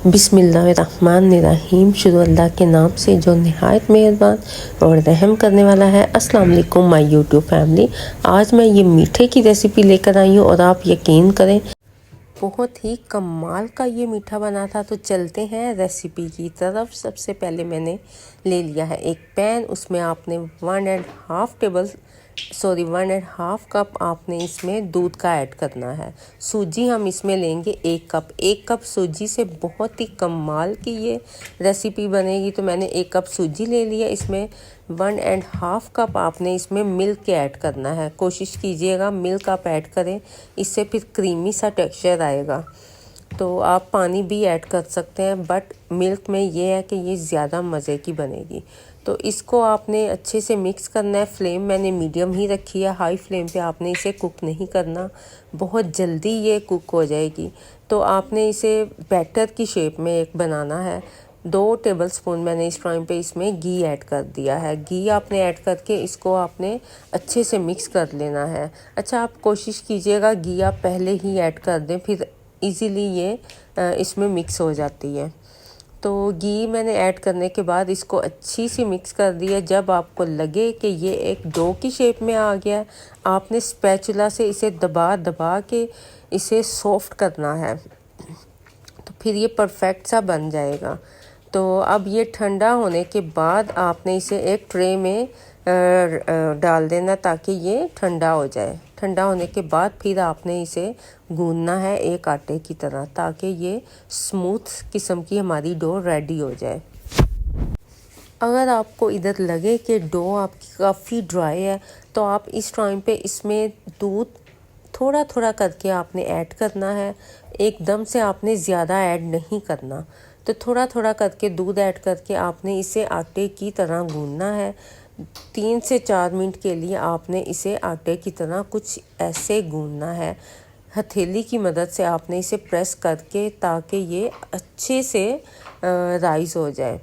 बिस्मिल्लाहिर्रहमानिर्रहीम। शुरू अल्लाह के नाम से जो नहायत मेहरबान और रहम करने वाला है। अस्सलाम वालेकुम माय यूट्यूब फैमिली। आज मैं ये मीठे की रेसिपी लेकर आई हूँ और आप यकीन करें बहुत ही कमाल का ये मीठा बना था। तो चलते हैं रेसिपी की तरफ। सबसे पहले मैंने ले लिया है एक पैन, उसमें आपने 1.5 कप आपने इसमें दूध का ऐड करना है। सूजी हम इसमें लेंगे 1 कप सूजी से बहुत ही कमाल की ये रेसिपी बनेगी। तो मैंने 1 कप सूजी ले लिया। इसमें 1.5 कप आपने इसमें मिल्क ऐड करना है। कोशिश कीजिएगा मिल्क आप ऐड करें, इससे फिर क्रीमी सा टेक्सचर आएगा। तो आप पानी भी ऐड कर सकते हैं, बट मिल्क में ये है कि ये ज़्यादा मज़े की बनेगी। तो इसको आपने अच्छे से मिक्स करना है। फ्लेम मैंने मीडियम ही रखी है, हाई फ्लेम पे आपने इसे कुक नहीं करना, बहुत जल्दी ये कुक हो जाएगी। तो आपने इसे बैटर की शेप में एक बनाना है। 2 टेबलस्पून मैंने इस टाइम पे इसमें घी ऐड कर दिया है। घी आपने ऐड करके इसको आपने अच्छे से मिक्स कर लेना है। अच्छा, आप कोशिश कीजिएगा घी आप पहले ही ऐड कर दें, फिर इजीली ये इसमें मिक्स हो जाती है। तो घी मैंने ऐड करने के बाद इसको अच्छी सी मिक्स कर दिया। जब आपको लगे कि ये एक डो की शेप में आ गया, आपने स्पैचुला से इसे दबा दबा के इसे सॉफ्ट करना है, तो फिर ये परफेक्ट सा बन जाएगा। तो अब ये ठंडा होने के बाद आपने इसे एक ट्रे में डाल देना ताकि ये ठंडा हो जाए। ठंडा होने के बाद फिर आपने इसे गूंदना है एक आटे की तरह, ताकि ये स्मूथ किस्म की हमारी डो रेडी हो जाए। अगर आपको इधर लगे कि डो आपकी काफ़ी ड्राई है, तो आप इस टाइम पे इसमें दूध थोड़ा थोड़ा करके आपने ऐड करना है। एकदम से आपने ज़्यादा ऐड नहीं करना। तो थोड़ा थोड़ा करके दूध ऐड करके आपने इसे आटे की तरह गूंदना है। 3 से 4 मिनट के लिए आपने इसे आटे की तरह कुछ ऐसे गूंदना है। हथेली की मदद से आपने इसे प्रेस करके, ताकि ये अच्छे से राइज हो जाए।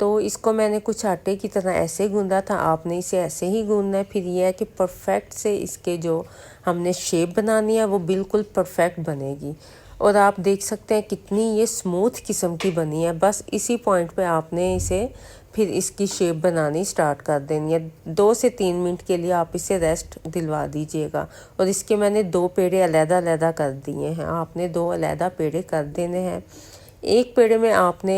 तो इसको मैंने कुछ आटे की तरह ऐसे गूंदा था, आपने इसे ऐसे ही गूंदना है। फिर ये है कि परफेक्ट से इसके जो हमने शेप बनानी है वो बिल्कुल परफेक्ट बनेगी। और आप देख सकते हैं कितनी ये स्मूथ किस्म की बनी है। बस इसी पॉइंट पे आपने इसे फिर इसकी शेप बनानी स्टार्ट कर देनी है। 2 से 3 मिनट के लिए आप इसे रेस्ट दिलवा दीजिएगा। और इसके मैंने 2 पेड़े अलग-अलग कर दिए हैं, आपने 2 अलग पेड़े कर देने हैं। एक पेड़े में आपने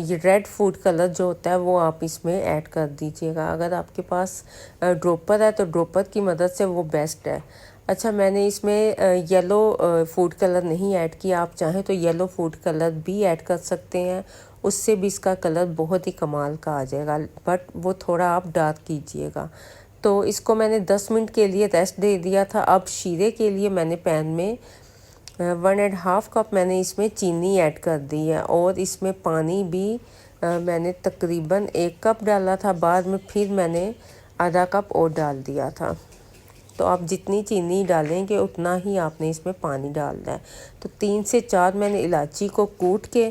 ये रेड फूड कलर जो होता है वो आप इसमें ऐड कर दीजिएगा। अगर आपके पास ड्रॉपर है तो ड्रॉपर की मदद से वो बेस्ट है। अच्छा, मैंने इसमें येलो फूड कलर नहीं ऐड किया। आप चाहें तो येलो फूड कलर भी ऐड कर सकते हैं, उससे भी इसका कलर बहुत ही कमाल का आ जाएगा, बट वो थोड़ा आप डार्क कीजिएगा। तो इसको मैंने 10 मिनट के लिए रेस्ट दे दिया था। अब शीरे के लिए मैंने पैन में 1.5 कप मैंने इसमें चीनी ऐड कर दी है, और इसमें पानी भी मैंने तकरीबन 1 कप डाला था। बाद में फिर मैंने आधा कप और डाल दिया था। तो आप जितनी चीनी डालेंगे उतना ही आपने इसमें पानी डालना है। तो 3 से 4 मैंने इलायची को कूट के,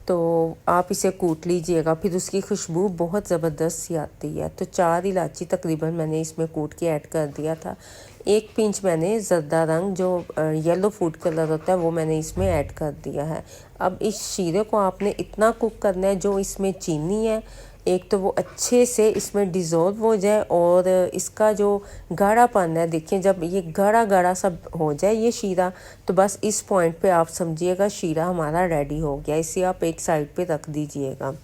तो आप इसे कूट लीजिएगा, फिर उसकी खुशबू बहुत ज़बरदस्त सी आती है। तो 4 इलायची तकरीबन मैंने इसमें कूट के ऐड कर दिया था। 1 पिंच मैंने ज़र्दा रंग जो येलो फूड कलर होता है वो मैंने इसमें ऐड कर दिया है। अब इस शीरे को आपने इतना कुक करना है जो इसमें चीनी है, एक तो वो अच्छे से इसमें डिज़ोल्व हो जाए, और इसका जो गाढ़ापन है, देखिए जब ये गाढ़ा गाढ़ा सब हो जाए ये शीरा, तो बस इस पॉइंट पे आप समझिएगा शीरा हमारा रेडी हो गया। इसे आप एक साइड पे रख दीजिएगा।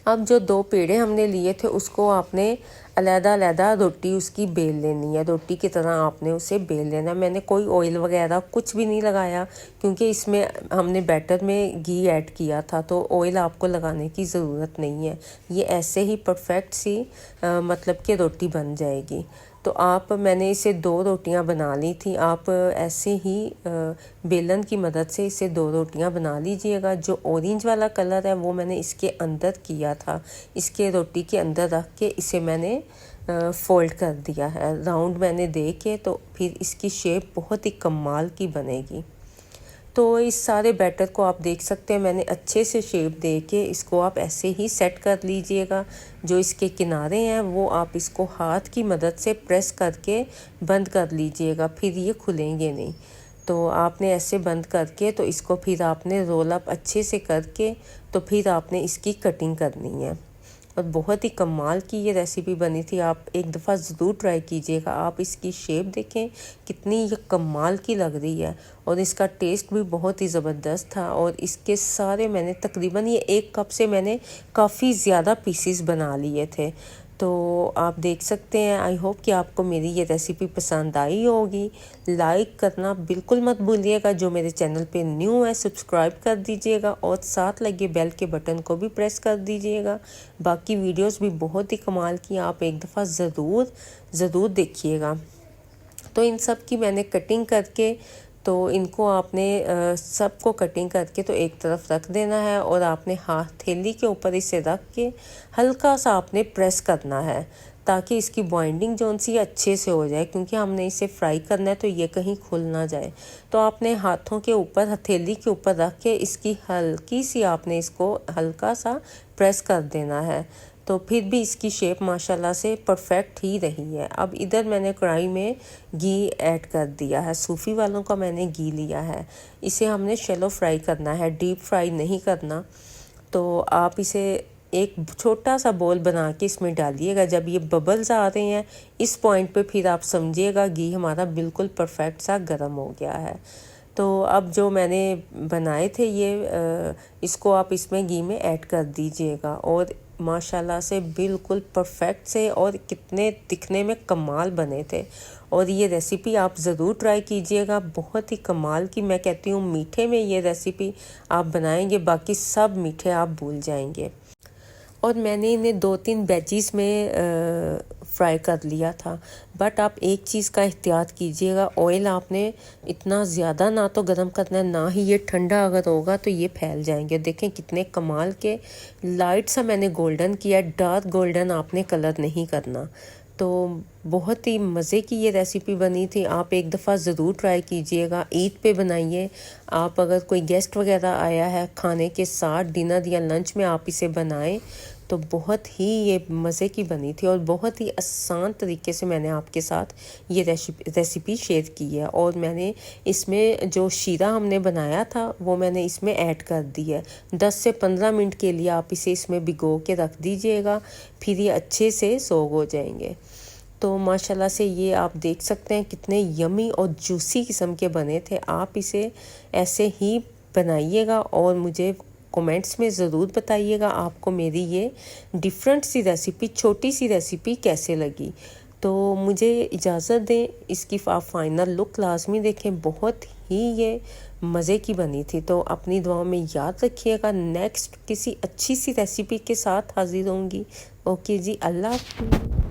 अब जो 2 पेड़े हमने लिए थे उसको आपने अलग-अलग रोटी उसकी बेल लेनी है। रोटी की तरह आपने उसे बेल लेना। मैंने कोई ऑयल वगैरह कुछ भी नहीं लगाया, क्योंकि इसमें हमने बैटर में घी ऐड किया था, तो ऑयल आपको लगाने की ज़रूरत नहीं है। ये ऐसे ही परफेक्ट सी मतलब कि रोटी बन जाएगी। तो मैंने इसे 2 रोटियां बना ली थी। आप ऐसे ही बेलन की मदद से इसे 2 रोटियां बना लीजिएगा। जो ऑरेंज वाला कलर है वो मैंने इसके अंदर किया था, इसके रोटी के अंदर रख के इसे मैंने फोल्ड कर दिया है राउंड मैंने दे के। तो फिर इसकी शेप बहुत ही कमाल की बनेगी। तो इस सारे बैटर को आप देख सकते हैं मैंने अच्छे से शेप दे के इसको आप ऐसे ही सेट कर लीजिएगा। जो इसके किनारे हैं वो आप इसको हाथ की मदद से प्रेस करके बंद कर लीजिएगा, फिर ये खुलेंगे नहीं। तो आपने ऐसे बंद करके तो इसको फिर आपने रोल अप अच्छे से करके तो फिर आपने इसकी कटिंग करनी है। और बहुत ही कमाल की ये रेसिपी बनी थी, आप एक दफ़ा ज़रूर ट्राई कीजिएगा। आप इसकी शेप देखें कितनी ये कमाल की लग रही है और इसका टेस्ट भी बहुत ही ज़बरदस्त था। और इसके सारे मैंने तकरीबन ये 1 कप से मैंने काफ़ी ज़्यादा पीसीस बना लिए थे। तो आप देख सकते हैं। आई होप कि आपको मेरी ये रेसिपी पसंद आई होगी। लाइक करना बिल्कुल मत भूलिएगा। जो मेरे चैनल पे न्यू है सब्सक्राइब कर दीजिएगा और साथ लगे बेल के बटन को भी प्रेस कर दीजिएगा। बाकी वीडियोस भी बहुत ही कमाल की, आप एक दफ़ा ज़रूर देखिएगा। तो इन सब की मैंने कटिंग करके तो इनको आपने सबको कटिंग करके तो एक तरफ रख देना है और आपने हथेली के ऊपर इसे रख के हल्का सा आपने प्रेस करना है ताकि इसकी बाइंडिंग जो सी अच्छे से हो जाए, क्योंकि हमने इसे फ्राई करना है तो ये कहीं खुल ना जाए। तो आपने हाथों के ऊपर हथेली के ऊपर रख के इसकी हल्की सी आपने इसको हल्का सा प्रेस कर देना है। तो फिर भी इसकी शेप माशाल्लाह से परफेक्ट ही रही है। अब इधर मैंने कढ़ाई में घी ऐड कर दिया है। सूफी वालों का मैंने घी लिया है। इसे हमने शैलो फ्राई करना है, डीप फ्राई नहीं करना। तो आप इसे एक छोटा सा बोल बना के इसमें डालिएगा। जब ये बबल्स आ रहे हैं इस पॉइंट पे फिर आप समझिएगा घी हमारा बिल्कुल परफेक्ट सा गर्म हो गया है। तो अब जो मैंने बनाए थे ये इसको आप इसमें घी में ऐड कर दीजिएगा और माशाल्लाह से बिल्कुल परफेक्ट से और कितने दिखने में कमाल बने थे। और ये रेसिपी आप ज़रूर ट्राई कीजिएगा, बहुत ही कमाल की। मैं कहती हूँ मीठे में ये रेसिपी आप बनाएंगे बाकी सब मीठे आप भूल जाएंगे। और मैंने इन्हें 2-3 बैचेस में फ्राई कर लिया था। बट आप एक चीज़ का एहतियात कीजिएगा, ऑयल आपने इतना ज़्यादा ना तो गर्म करना है ना ही ये ठंडा अगर होगा तो ये फैल जाएंगे। देखें कितने कमाल के लाइट सा मैंने गोल्डन किया, डार्क गोल्डन आपने कलर नहीं करना। तो बहुत ही मज़े की ये रेसिपी बनी थी। आप एक दफ़ा ज़रूर ट्राई कीजिएगा, ईद पे बनाइए। आप अगर कोई गेस्ट वगैरह आया है खाने के साथ डिनर या लंच में आप इसे बनाएं तो बहुत ही ये मज़े की बनी थी। और बहुत ही आसान तरीके से मैंने आपके साथ ये रेसिपी शेयर की है। और मैंने इसमें जो शीरा हमने बनाया था वो मैंने इसमें ऐड कर दी है। 10 से 15 मिनट के लिए आप इसे इसमें भिगो के रख दीजिएगा, फिर ये अच्छे से सोग हो जाएंगे। तो माशाल्लाह से ये आप देख सकते हैं कितने यमी और जूसी किस्म के बने थे। आप इसे ऐसे ही बनाइएगा और मुझे कमेंट्स में ज़रूर बताइएगा आपको मेरी ये डिफरेंट सी रेसिपी, छोटी सी रेसिपी कैसे लगी। तो मुझे इजाज़त दें, इसकी आप फाइनल लुक लाजमी देखें, बहुत ही ये मज़े की बनी थी। तो अपनी दुआओं में याद रखिएगा। नेक्स्ट किसी अच्छी सी रेसिपी के साथ हाजिर होंगी। ओके जी, अल्लाह हाफ़िज़।